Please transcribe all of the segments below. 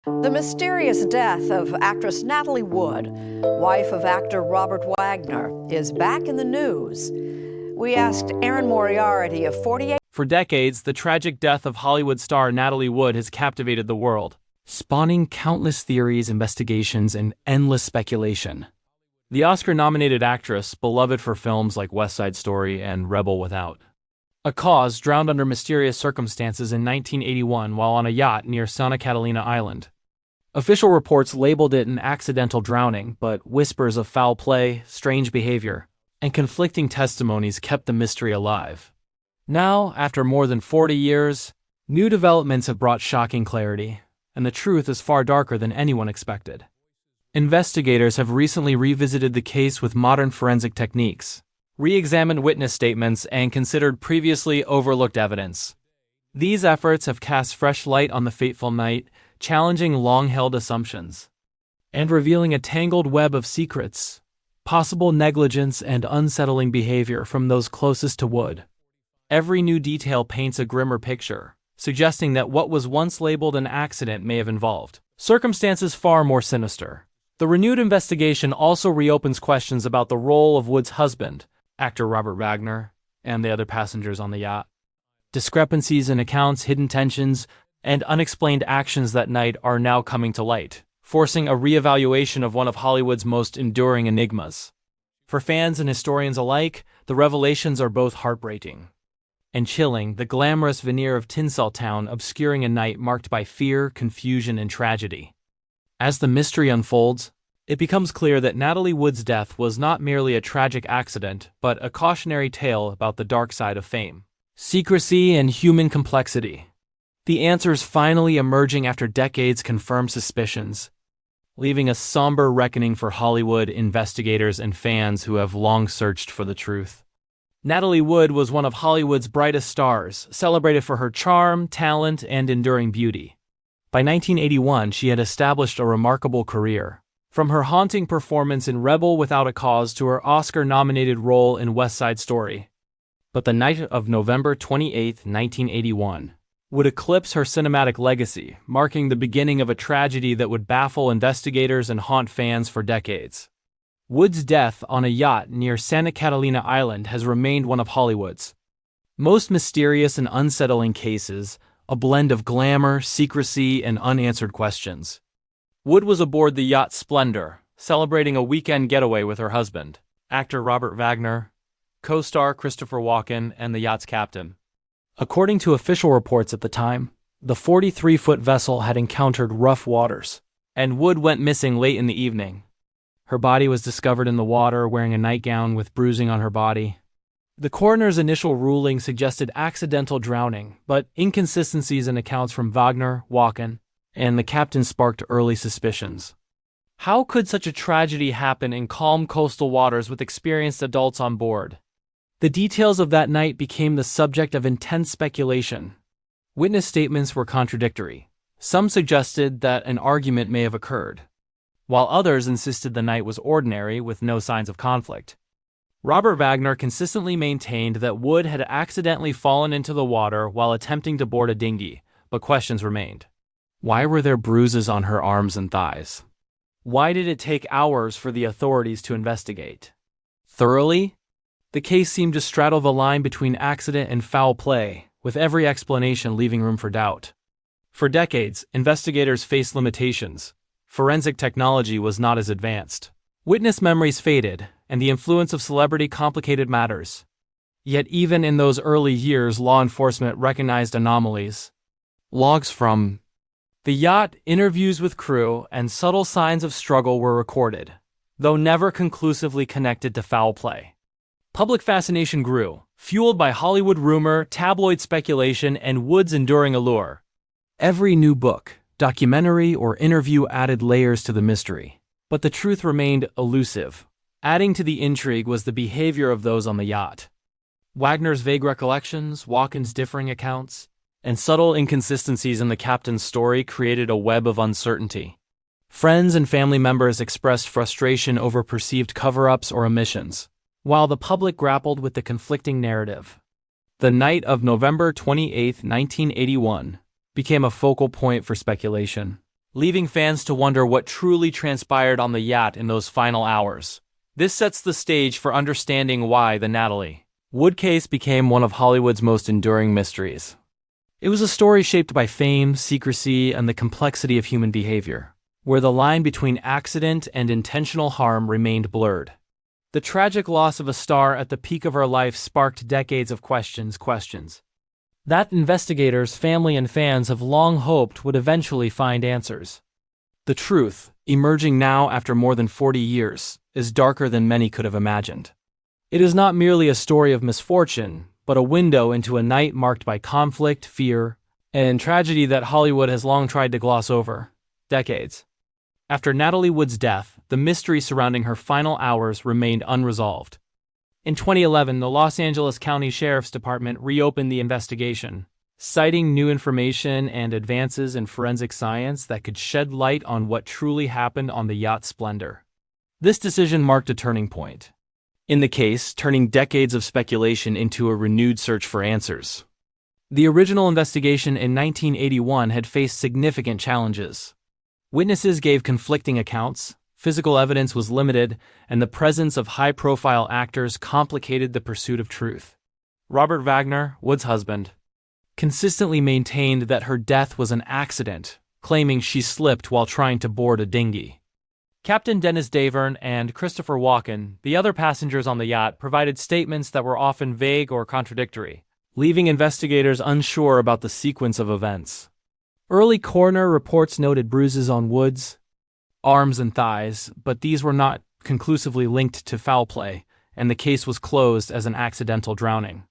The mysterious death of actress Natalie Wood, wife of actor Robert Wagner, is back in the news. We asked Aaron Moriarty of 48. For decades, the tragic death of Hollywood star Natalie Wood has captivated the world, spawning countless theories, investigations, and endless speculation. The Oscar-nominated actress, beloved for films like West Side Story and Rebel Without a Cause, drowned under mysterious circumstances in 1981 while on a yacht near Santa Catalina Island. Official reports labeled it an accidental drowning, but whispers of foul play, strange behavior, and conflicting testimonies kept the mystery alive. Now, after more than 40 years, new developments have brought shocking clarity, and the truth is far darker than anyone expected. Investigators have recently revisited the case with modern forensic techniques, re-examined witness statements, and considered previously overlooked evidence. These efforts have cast fresh light on the fateful night, challenging long-held assumptions, and revealing a tangled web of secrets, possible negligence, and unsettling behavior from those closest to Wood. Every new detail paints a grimmer picture, suggesting that what was once labeled an accident may have involved circumstances far more sinister. The renewed investigation also reopens questions about the role of Wood's husband, actor Robert Wagner, and the other passengers on the yacht. Discrepancies in accounts, hidden tensions, and unexplained actions that night are now coming to light, forcing a reevaluation of one of Hollywood's most enduring enigmas. For fans and historians alike, the revelations are both heartbreaking and chilling, the glamorous veneer of Tinseltown obscuring a night marked by fear, confusion, and tragedy. As the mystery unfolds, it becomes clear that Natalie Wood's death was not merely a tragic accident, but a cautionary tale about the dark side of fame, secrecy, and human complexity. The answers finally emerging after decades confirm suspicions, leaving a somber reckoning for Hollywood investigators and fans who have long searched for the truth. Natalie Wood was one of Hollywood's brightest stars, celebrated for her charm, talent, and enduring beauty. By 1981, she had established a remarkable career, from her haunting performance in Rebel Without a Cause to her Oscar-nominated role in West Side Story. But the night of November 28, 1981, would eclipse her cinematic legacy, marking the beginning of a tragedy that would baffle investigators and haunt fans for decades. Wood's death on a yacht near Santa Catalina Island has remained one of Hollywood's most mysterious and unsettling cases, a blend of glamour, secrecy, and unanswered questions. Wood was aboard the yacht Splendor, celebrating a weekend getaway with her husband, actor Robert Wagner, co-star Christopher Walken, and the yacht's captain. According to official reports at the time, the 43-foot vessel had encountered rough waters, and Wood went missing late in the evening. Her body was discovered in the water, wearing a nightgown with bruising on her body. The coroner's initial ruling suggested accidental drowning, but inconsistencies in accounts from Wagner, Walken, and the captain sparked early suspicions. How could such a tragedy happen in calm coastal waters with experienced adults on board? The details of that night became the subject of intense speculation. Witness statements were contradictory. Some suggested that an argument may have occurred, while others insisted the night was ordinary with no signs of conflict. Robert Wagner consistently maintained that Wood had accidentally fallen into the water while attempting to board a dinghy, but questions remained. Why were there bruises on her arms and thighs? Why did it take hours for the authorities to investigate thoroughly? The case seemed to straddle the line between accident and foul play, with every explanation leaving room for doubt. For decades, investigators faced limitations. Forensic technology was not as advanced. Witness memories faded, and the influence of celebrity complicated matters. Yet even in those early years, law enforcement recognized anomalies. Logs from the yacht, interviews with crew, and subtle signs of struggle were recorded, though never conclusively connected to foul play. Public fascination grew, fueled by Hollywood rumor, tabloid speculation, and Wood's enduring allure. Every new book, documentary, or interview added layers to the mystery, but the truth remained elusive. Adding to the intrigue was the behavior of those on the yacht. Wagner's vague recollections, Walken's differing accounts, and subtle inconsistencies in the captain's story created a web of uncertainty. Friends and family members expressed frustration over perceived cover-ups or omissions, while the public grappled with the conflicting narrative. The night of November 28, 1981, became a focal point for speculation. leaving fans to wonder what truly transpired on the yacht in those final hours. This sets the stage for understanding why the Natalie Wood case became one of Hollywood's most enduring mysteries. It was a story shaped by fame, secrecy, and the complexity of human behavior, where the line between accident and intentional harm remained blurred. The tragic loss of a star at the peak of her life sparked decades of questions that investigators, family, and fans have long hoped would eventually find answers. The truth, emerging now after more than 40 years, is darker than many could have imagined. It is not merely a story of misfortune, but a window into a night marked by conflict, fear, and tragedy that Hollywood has long tried to gloss over. Decades after Natalie Wood's death, the mystery surrounding her final hours remained unresolved. In 2011, the Los Angeles County Sheriff's Department reopened the investigation, citing new information and advances in forensic science that could shed light on what truly happened on the yacht Splendor. This decision marked a turning point in the case, turning decades of speculation into a renewed search for answers. The original investigation in 1981 had faced significant challenges. Witnesses gave conflicting accounts, physical evidence was limited, and the presence of high-profile actors complicated the pursuit of truth. Robert Wagner, Wood's husband, consistently maintained that her death was an accident, claiming she slipped while trying to board a dinghy. Captain Dennis Davern and Christopher Walken, the other passengers on the yacht, provided statements that were often vague or contradictory, leaving investigators unsure about the sequence of events. Early coroner reports noted bruises on Wood's arms and thighs, but these were not conclusively linked to foul play, and the case was closed as an accidental drowning.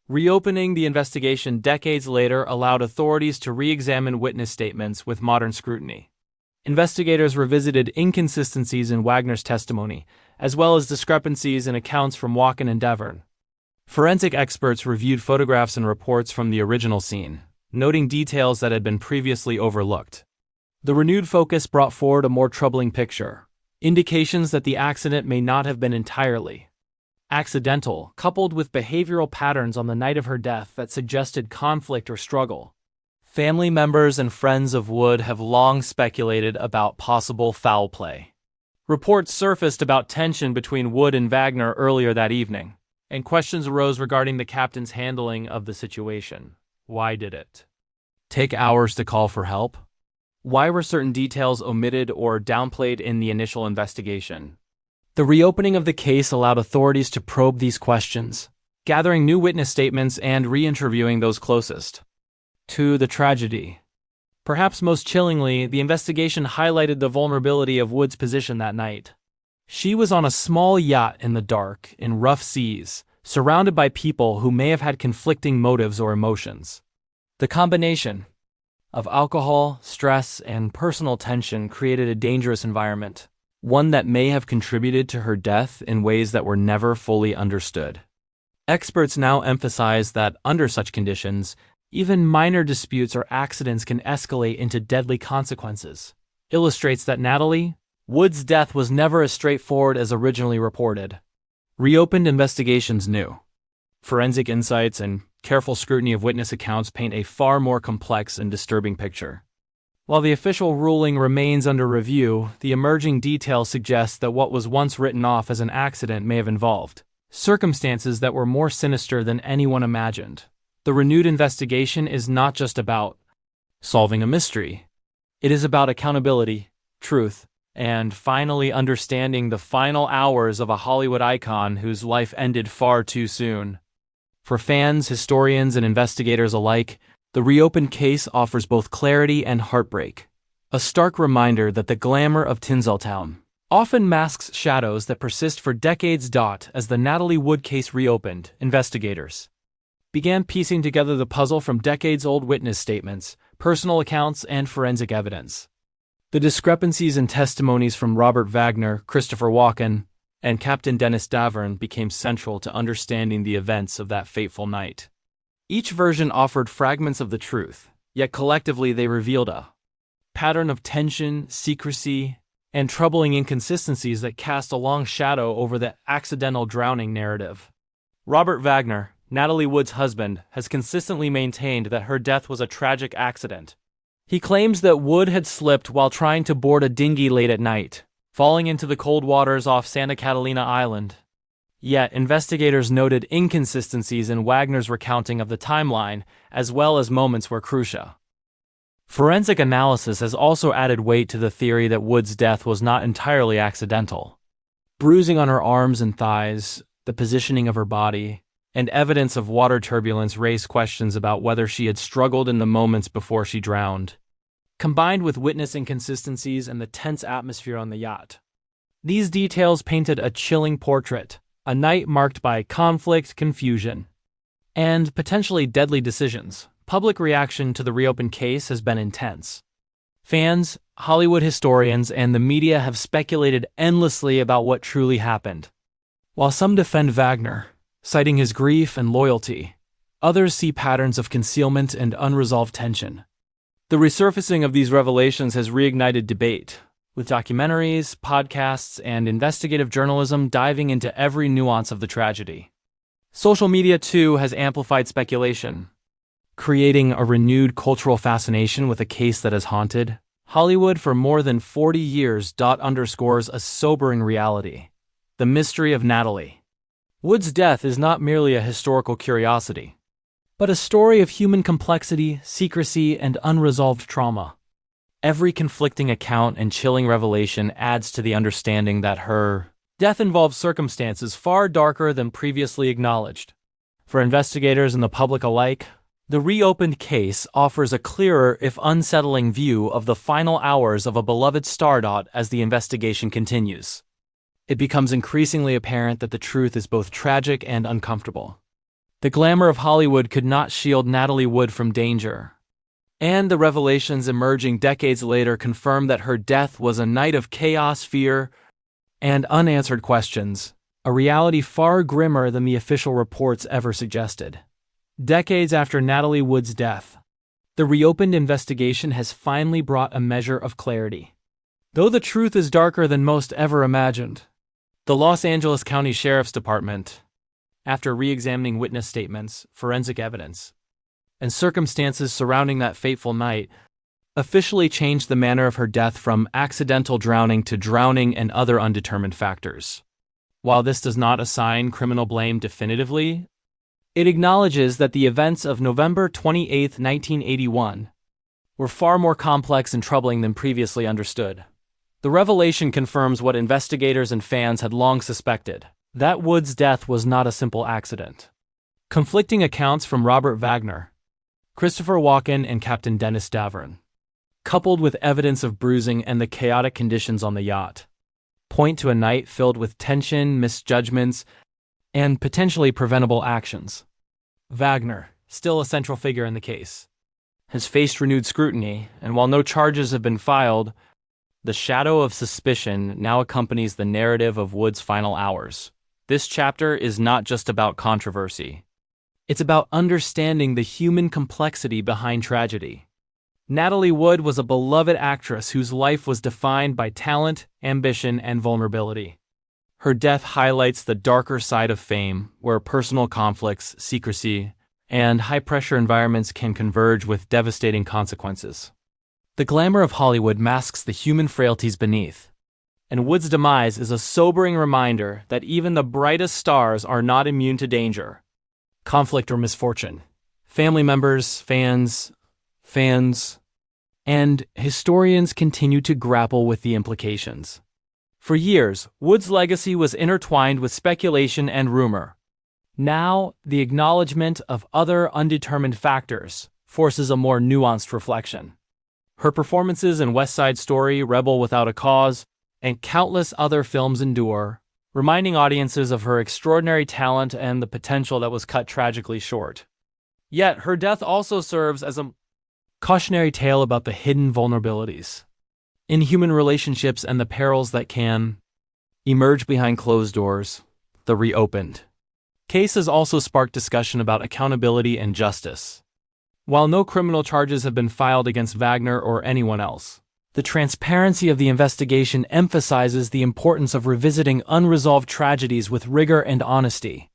Reopening the investigation decades later allowed authorities to re-examine witness statements with modern scrutiny. Investigators revisited inconsistencies in Wagner's testimony, as well as discrepancies in accounts from Walken and Davern. Forensic experts reviewed photographs and reports from the original scene, noting details that had been previously overlooked. The renewed focus brought forward a more troubling picture, indications that the accident may not have been entirely accidental, coupled with behavioral patterns on the night of her death that suggested conflict or struggle. Family members and friends of Wood have long speculated about possible foul play. Reports surfaced about tension between Wood and Wagner earlier that evening, and questions arose regarding the captain's handling of the situation. Why did it take hours to call for help? Why were certain details omitted or downplayed in the initial investigation? The reopening of the case allowed authorities to probe these questions, gathering new witness statements and re-interviewing those closest to the tragedy. Perhaps most chillingly, the investigation highlighted the vulnerability of Wood's position that night. She was on a small yacht in the dark, in rough seas, surrounded by people who may have had conflicting motives or emotions. The combination of alcohol, stress, and personal tension created a dangerous environment, one that may have contributed to her death in ways that were never fully understood. Experts now emphasize that under such conditions, even minor disputes or accidents can escalate into deadly consequences. Illustrates that Natalie Wood's death was never as straightforward as originally reported. Reopened investigations new forensic insights and careful scrutiny of witness accounts paint a far more complex and disturbing picture. While the official ruling remains under review, the emerging details suggest that what was once written off as an accident may have involved circumstances that were more sinister than anyone imagined. The renewed investigation is not just about solving a mystery. It is about accountability, truth, and finally understanding the final hours of a Hollywood icon whose life ended far too soon. For fans, historians, and investigators alike, the reopened case offers both clarity and heartbreak. A stark reminder that the glamour of Tinseltown often masks shadows that persist for decades. As the Natalie Wood case reopened, investigators began piecing together the puzzle from decades-old witness statements, personal accounts, and forensic evidence. The discrepancies in testimonies from Robert Wagner, Christopher Walken, and Captain Dennis Davern became central to understanding the events of that fateful night. Each version offered fragments of the truth, yet collectively they revealed a pattern of tension, secrecy, and troubling inconsistencies that cast a long shadow over the accidental drowning narrative. Robert Wagner, Natalie Wood's husband, has consistently maintained that her death was a tragic accident, He claims that Wood had slipped while trying to board a dinghy late at night, falling into the cold waters off Santa Catalina Island. Yet, investigators noted inconsistencies in Wagner's recounting of the timeline, as well as moments where crucial. Forensic analysis has also added weight to the theory that Wood's death was not entirely accidental. Bruising on her arms and thighs, the positioning of her body, and evidence of water turbulence raised questions about whether she had struggled in the moments before she drowned. Combined with witness inconsistencies and the tense atmosphere on the yacht, these details painted a chilling portrait, a night marked by conflict, confusion, and potentially deadly decisions. Public reaction to the reopened case has been intense. Fans, Hollywood historians, and the media have speculated endlessly about what truly happened. While some defend Wagner, citing his grief and loyalty, others see patterns of concealment and unresolved tension. The resurfacing of these revelations has reignited debate, with documentaries, podcasts, and investigative journalism diving into every nuance of the tragedy. Social media, too, has amplified speculation, creating a renewed cultural fascination with a case that has haunted Hollywood for more than 40 years. Underscores a sobering reality: the mystery of Natalie Wood's death is not merely a historical curiosity, but a story of human complexity, secrecy, and unresolved trauma. Every conflicting account and chilling revelation adds to the understanding that her death involves circumstances far darker than previously acknowledged. For investigators and the public alike, the reopened case offers a clearer, if unsettling, view of the final hours of a beloved star. As the investigation continues, it becomes increasingly apparent that the truth is both tragic and uncomfortable. The glamour of Hollywood could not shield Natalie Wood from danger, and the revelations emerging decades later confirm that her death was a night of chaos, fear, and unanswered questions, a reality far grimmer than the official reports ever suggested. Decades after Natalie Wood's death, the reopened investigation has finally brought a measure of clarity. Though the truth is darker than most ever imagined, the Los Angeles County Sheriff's Department, after re-examining witness statements, forensic evidence, and circumstances surrounding that fateful night, officially changed the manner of her death from accidental drowning to drowning and other undetermined factors. While this does not assign criminal blame definitively, it acknowledges that the events of November 28, 1981, were far more complex and troubling than previously understood. The revelation confirms what investigators and fans had long suspected: that Wood's death was not a simple accident. Conflicting accounts from Robert Wagner, Christopher Walken, and Captain Dennis Davern, coupled with evidence of bruising and the chaotic conditions on the yacht, point to a night filled with tension, misjudgments, and potentially preventable actions. Wagner, still a central figure in the case, has faced renewed scrutiny, and while no charges have been filed, the shadow of suspicion now accompanies the narrative of Wood's final hours. This chapter is not just about controversy. It's about understanding the human complexity behind tragedy. Natalie Wood was a beloved actress whose life was defined by talent, ambition, and vulnerability. Her death highlights the darker side of fame, where personal conflicts, secrecy, and high-pressure environments can converge with devastating consequences. The glamour of Hollywood masks the human frailties beneath, and Wood's demise is a sobering reminder that even the brightest stars are not immune to danger, conflict, or misfortune. Family members, fans, and historians continue to grapple with the implications. For years, Wood's legacy was intertwined with speculation and rumor. Now, the acknowledgement of other undetermined factors forces a more nuanced reflection. Her performances in West Side Story, Rebel Without a Cause, and countless other films endure, reminding audiences of her extraordinary talent and the potential that was cut tragically short. Yet, her death also serves as a cautionary tale about the hidden vulnerabilities in human relationships and the perils that can emerge behind closed doors. The reopened case has also sparked discussion about accountability and justice. While no criminal charges have been filed against Wagner or anyone else, the transparency of the investigation emphasizes the importance of revisiting unresolved tragedies with rigor and honesty.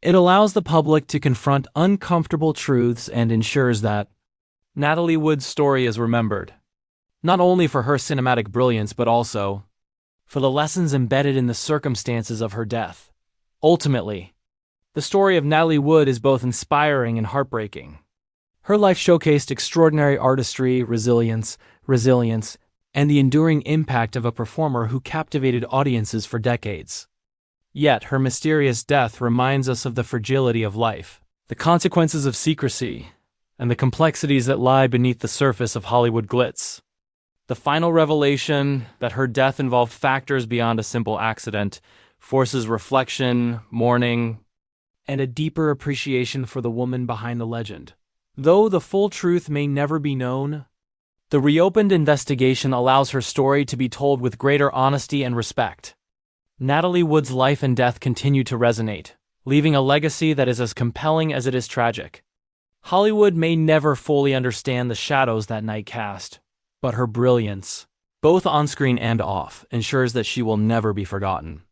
It allows the public to confront uncomfortable truths and ensures that Natalie Wood's story is remembered, not only for her cinematic brilliance but also for the lessons embedded in the circumstances of her death. Ultimately, the story of Natalie Wood is both inspiring and heartbreaking. Her life showcased extraordinary artistry, resilience, and the enduring impact of a performer who captivated audiences for decades. Yet, her mysterious death reminds us of the fragility of life, the consequences of secrecy, and the complexities that lie beneath the surface of Hollywood glitz. The final revelation that her death involved factors beyond a simple accident forces reflection, mourning, and a deeper appreciation for the woman behind the legend. Though the full truth may never be known, the reopened investigation allows her story to be told with greater honesty and respect. Natalie Wood's life and death continue to resonate, leaving a legacy that is as compelling as it is tragic. Hollywood may never fully understand the shadows that night cast, but her brilliance, both on screen and off, ensures that she will never be forgotten.